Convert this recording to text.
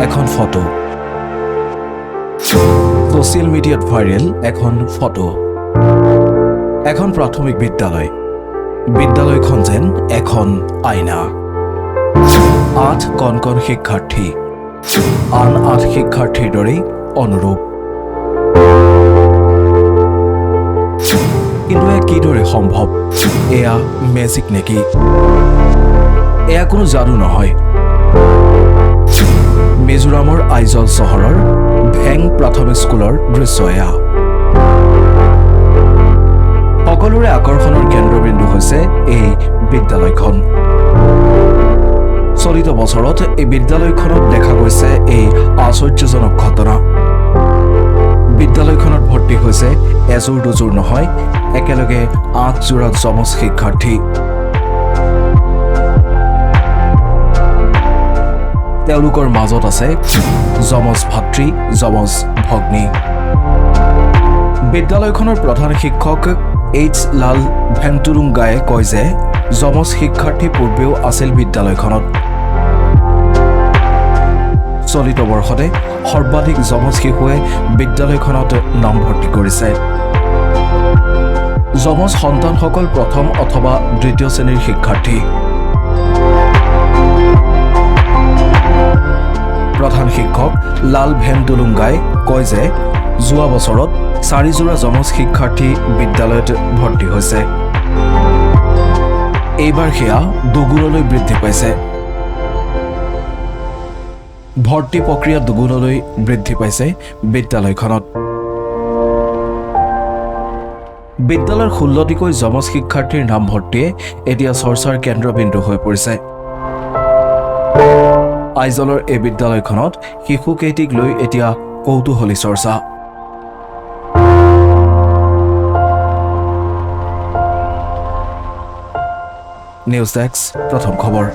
এখন photo social মিডিয়াত viral এখন ফটো এখন প্ৰাথমিক বিদ্যালয় বিদ্যালয়খন যেন এখন আইনা 8 কণ শিক্ষাৰ্থী আন 8 শিক্ষাৰ্থীৰ দৰে অনুৰূপ কিন্তু কিদৰে সম্ভৱ এয়া মেজিক নেকি এয়া কোনো জাদু নহয় মিজোৰামৰ আইজল চহৰৰ ভেং প্ৰাথমিক স্কুলৰ দৃশ্য এয়া সকলোৰে আকৰ্ষণৰ কেন্দ্ৰবিন্দু হৈছে এই বিদ্যালয়খন চলিত বছৰত এই বিদ্যালয়খনত দেখা গৈছে এই আশ্চৰ্যজনক ঘটনা বিদ্যালয়খনত ভৰ্তি হৈছে এজোৰ দুজোৰ নহয় একেলগে 8 জোৰা যমজ শিক্ষাৰ্থী তেওঁলোকৰ মাজত আছে যমজ ভাতৃ যমজ ভগ্নী বিদ্যালয়খনৰ প্ৰধান শিক্ষক এইচ লাল ভেংটুৰুংগায়ে কয় যে যমজ শিক্ষাৰ্থী পূৰ্বেও আছিল বিদ্যালয়খনত চলিত বৰ্ষতে সৰ্বাধিক যমজ শিশুৱে বিদ্যালয়খনত নামভৰ্তি কৰিছে যমজ সন্তানসকল প্ৰথম অথবা দ্বিতীয় শ্ৰেণীৰ শিক্ষাৰ্থী প্ৰধান শিক্ষক লাল ভেংটুৰুংগাই কয় যে যোৱা বছৰত 4 জোৰা যমজ শিক্ষাৰ্থী বিদ্যালয়ত ভৰ্তি হৈছে এইবাৰ সেয়া দুগুণলৈ বৃদ্ধি পাইছে ভৰ্তি প্ৰক্ৰিয়া দুগুণলৈ বৃদ্ধি পাইছে বিদ্যালয়খনত বিদ্যালয়ৰ 16টিকৈ যমজ শিক্ষাৰ্থীৰ নামভৰ্তিয়ে এতিয়া চৰ্চাৰ কেন্দ্ৰবিন্দু হৈ পৰিছে আইজলৰ এই বিদ্যালয়খনত শিশুকেইটিক লৈ এতিয়া কৌতূহলী চৰ্চা নিউজ ডেস্ক প্ৰথম খবৰ